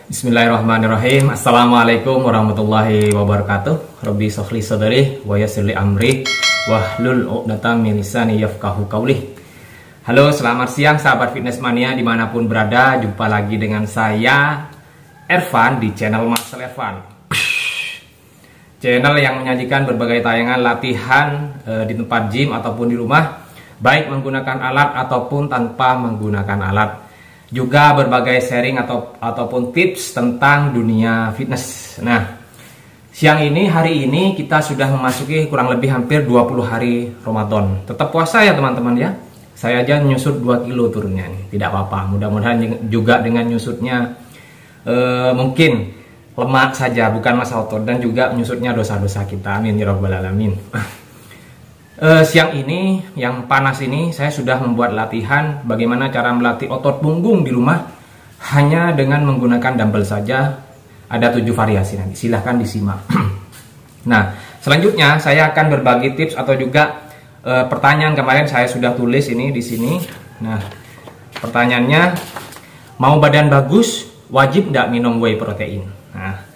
Bismillahirrahmanirrahim. Assalamualaikum warahmatullahi wabarakatuh. Rabbi shrah li sadri wa yassir li amri wahlul 'uqdatam min lisani yafqahu qawli. Halo, selamat siang sahabat fitness mania dimanapun berada. Jumpa lagi dengan saya Ervan di channel Mas Ervan, channel yang menyajikan berbagai tayangan latihan di tempat gym ataupun di rumah, baik menggunakan alat ataupun tanpa menggunakan alat. Juga berbagai sharing ataupun tips tentang dunia fitness. Nah, hari ini kita sudah memasuki kurang lebih hampir 20 hari Ramadan. Tetap puasa ya teman-teman ya. Saya aja nyusut 2 kilo turunnya nih. Tidak apa-apa. Mudah-mudahan juga dengan nyusutnya mungkin lemak saja, bukan masa otot, dan juga nyusutnya dosa-dosa kita. Amin ya rabbal alamin. Siang ini yang panas ini saya sudah membuat latihan bagaimana cara melatih otot punggung di rumah hanya dengan menggunakan dumbbell saja. Ada 7 variasi, nanti silahkan disimak. Nah, selanjutnya saya akan berbagi tips atau juga pertanyaan kemarin saya sudah tulis ini di sini. Nah, pertanyaannya, mau badan bagus wajib nggak minum whey protein? Nah,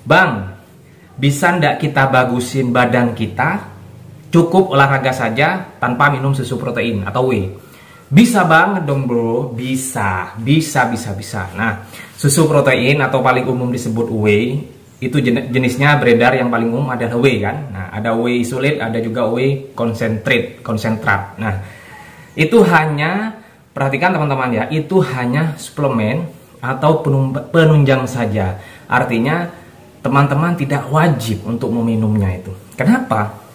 Bang, bisa nggak kita bagusin badan kita cukup olahraga saja tanpa minum susu protein atau whey? Bisa banget dong bro, bisa. Nah, susu protein atau paling umum disebut whey, itu jenisnya beredar yang paling umum adalah whey kan. Nah, ada whey isolate, ada juga whey konsentrat. Nah, itu hanya, perhatikan teman-teman ya, itu hanya suplemen atau penunjang saja. Artinya teman-teman tidak wajib untuk meminumnya itu. Kenapa?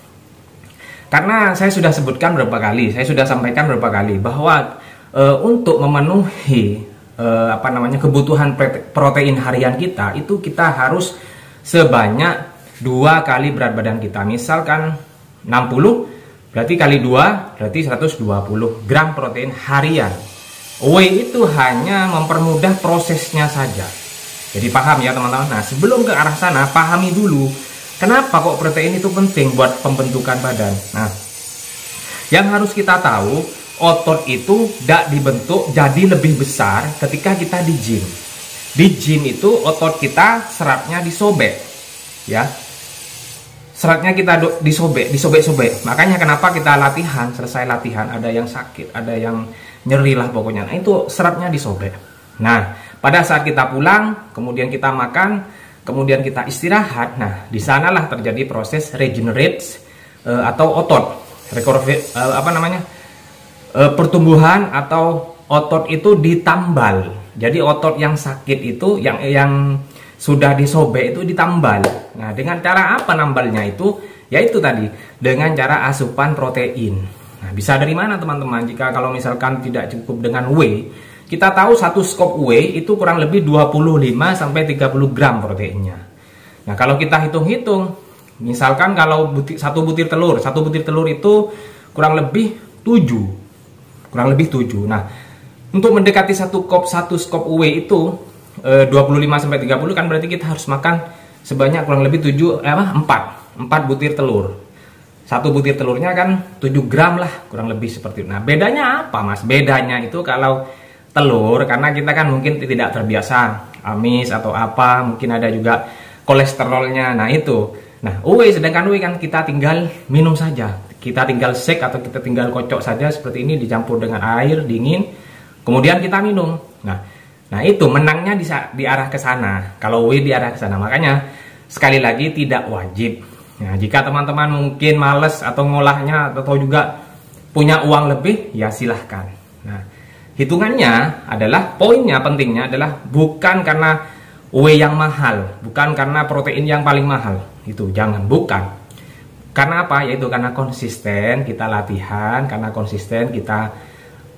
Karena saya sudah sebutkan berapa kali, saya sudah sampaikan berapa kali bahwa untuk memenuhi kebutuhan protein harian kita itu kita harus sebanyak 2 kali berat badan kita. Misalkan 60 berarti kali 2 berarti 120 gram protein harian. Whey itu hanya mempermudah prosesnya saja. Jadi paham ya teman-teman. Nah, sebelum ke arah sana pahami dulu kenapa kok protein itu penting buat pembentukan badan. Nah, yang harus kita tahu, otot itu tidak dibentuk jadi lebih besar ketika kita di gym. Di gym itu otot kita seratnya disobek, ya. Seratnya kita disobek. Makanya kenapa kita latihan, selesai latihan ada yang sakit, ada yang nyeri lah pokoknya. Nah, itu seratnya disobek. Nah, pada saat kita pulang, kemudian kita makan, kemudian kita istirahat. Nah, di sanalah terjadi proses regenerate atau otot pertumbuhan atau otot itu ditambal. Jadi otot yang sakit itu yang sudah disobek itu ditambal. Nah, dengan cara apa nambalnya itu? Yaitu tadi dengan cara asupan protein. Nah, bisa dari mana teman-teman? Jika kalau misalkan tidak cukup dengan whey, kita tahu 1 scoop whey itu kurang lebih 25 sampai 30 gram proteinnya. Nah, kalau kita hitung-hitung, misalkan kalau satu butir telur itu kurang lebih 7. Nah, untuk mendekati 1 scoop whey itu 25 sampai 30 kan berarti kita harus makan sebanyak kurang lebih 4 butir telur. 1 butir telurnya kan 7 gram lah kurang lebih seperti itu. Nah, bedanya apa Mas? Bedanya itu kalau telur, karena kita kan mungkin tidak terbiasa amis atau apa, mungkin ada juga kolesterolnya. Nah, itu. Nah, sedangkan whey kan kita tinggal minum saja. Kita tinggal shake atau kita tinggal kocok saja seperti ini, dicampur dengan air dingin, kemudian kita minum. Nah, itu menangnya di arah ke sana. Kalau whey di arah ke sana. Makanya sekali lagi tidak wajib. Nah, jika teman-teman mungkin males atau ngolahnya atau juga punya uang lebih, ya silahkan. Nah, hitungannya adalah, poinnya pentingnya adalah bukan karena whey yang mahal, bukan karena protein yang paling mahal. Itu jangan, bukan. Karena apa? Yaitu karena konsisten kita latihan, karena konsisten kita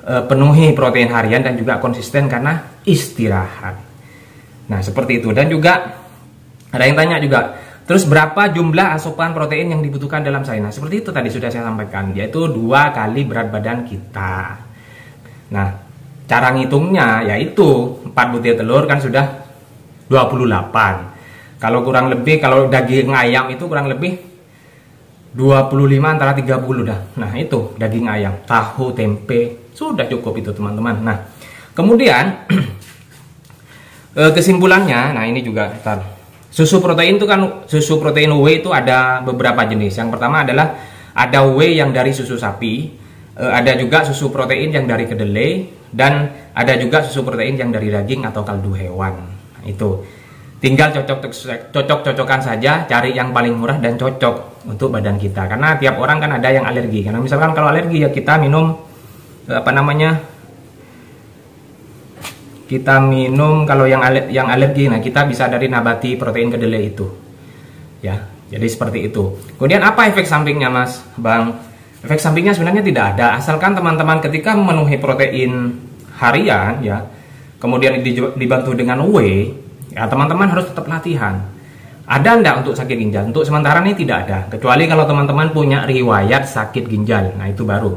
penuhi protein harian, dan juga konsisten karena istirahat. Nah, seperti itu. Dan juga ada yang tanya juga, terus berapa jumlah asupan protein yang dibutuhkan dalam sehari? Nah, seperti itu tadi sudah saya sampaikan, yaitu 2 kali berat badan kita. Nah, cara ngitungnya yaitu 4 butir telur kan sudah 28. Kalau kurang lebih, kalau daging ayam itu kurang lebih 25 antara 30 dah. Nah, itu daging ayam, tahu, tempe, sudah cukup itu teman-teman. Nah, kemudian Kesimpulannya, nah ini juga ntar. Susu protein itu kan, susu protein whey itu ada beberapa jenis. Yang pertama adalah ada whey yang dari susu sapi, ada juga susu protein yang dari kedelai, dan ada juga susu protein yang dari daging atau kaldu hewan. Nah, itu tinggal cocok-cocokan saja, cari yang paling murah dan cocok untuk badan kita. Karena tiap orang kan ada yang alergi. Karena misalkan kalau alergi ya kita minum kita minum kalau yang alergi, nah kita bisa dari nabati protein kedelai itu, ya. Jadi seperti itu. Kemudian apa efek sampingnya, Mas Bang? Efek sampingnya sebenarnya tidak ada, asalkan teman-teman ketika memenuhi protein harian, ya, kemudian dibantu dengan whey, ya teman-teman harus tetap latihan. Ada enggak untuk sakit ginjal? Untuk sementara ini tidak ada, kecuali kalau teman-teman punya riwayat sakit ginjal, nah itu baru.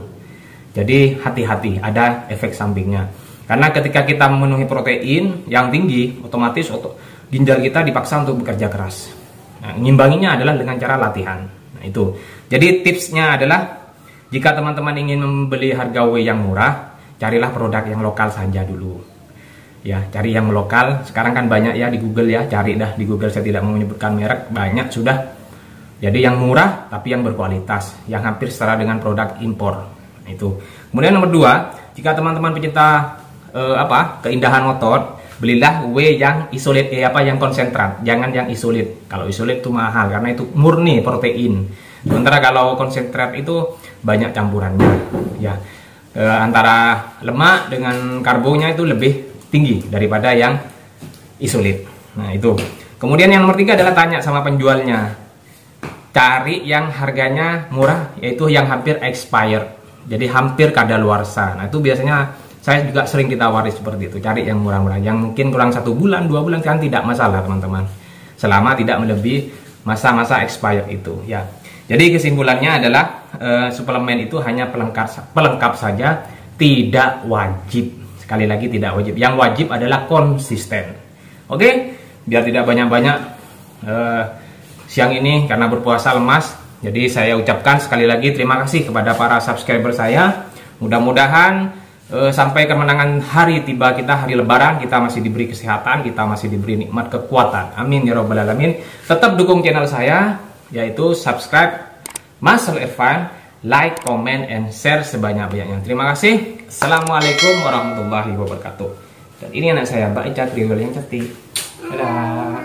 Jadi hati-hati, ada efek sampingnya. Karena ketika kita memenuhi protein yang tinggi, otomatis ginjal kita dipaksa untuk bekerja keras. Nah, ngimbanginya adalah dengan cara latihan. Nah, itu. Jadi tipsnya adalah jika teman-teman ingin membeli harga whey yang murah, carilah produk yang lokal saja dulu. Ya, cari yang lokal. Sekarang kan banyak ya di Google ya, cari dah di Google, saya tidak mau menyebutkan merek, banyak sudah. Jadi yang murah tapi yang berkualitas, yang hampir setara dengan produk impor. Nah, itu. Kemudian nomor 2, jika teman-teman pecinta keindahan otot, belilah whey yang isolate, yang konsentrat, jangan yang isolate. Kalau isolate itu mahal karena itu murni protein. Sementara kalau konsentrat itu banyak campurannya, ya. Antara lemak dengan karbonya itu lebih tinggi daripada yang isolate. Nah, itu. Kemudian yang nomor 3 adalah tanya sama penjualnya. Cari yang harganya murah, yaitu yang hampir expired. Jadi hampir kadaluarsa. Nah, itu biasanya saya juga sering ditawari seperti itu, cari yang murah-murah, yang mungkin kurang 1 bulan, 2 bulan kan tidak masalah teman-teman, selama tidak melebihi masa-masa expired itu, ya. Jadi kesimpulannya adalah suplemen itu hanya pelengkap saja, tidak wajib. Sekali lagi tidak wajib. Yang wajib adalah konsisten. Oke, biar tidak banyak-banyak siang ini karena berpuasa lemas. Jadi saya ucapkan sekali lagi terima kasih kepada para subscriber saya. Mudah-mudahan sampai kemenangan hari tiba kita, hari lebaran, kita masih diberi kesehatan, kita masih diberi nikmat kekuatan. Amin ya robbal alamin. Tetap dukung channel saya, yaitu subscribe Marcel Irfan, like, comment, and share sebanyak-banyaknya. Terima kasih. Assalamualaikum warahmatullahi wabarakatuh. Dan ini anak saya, Mbak Ica Triwel yang cantik. Dadah.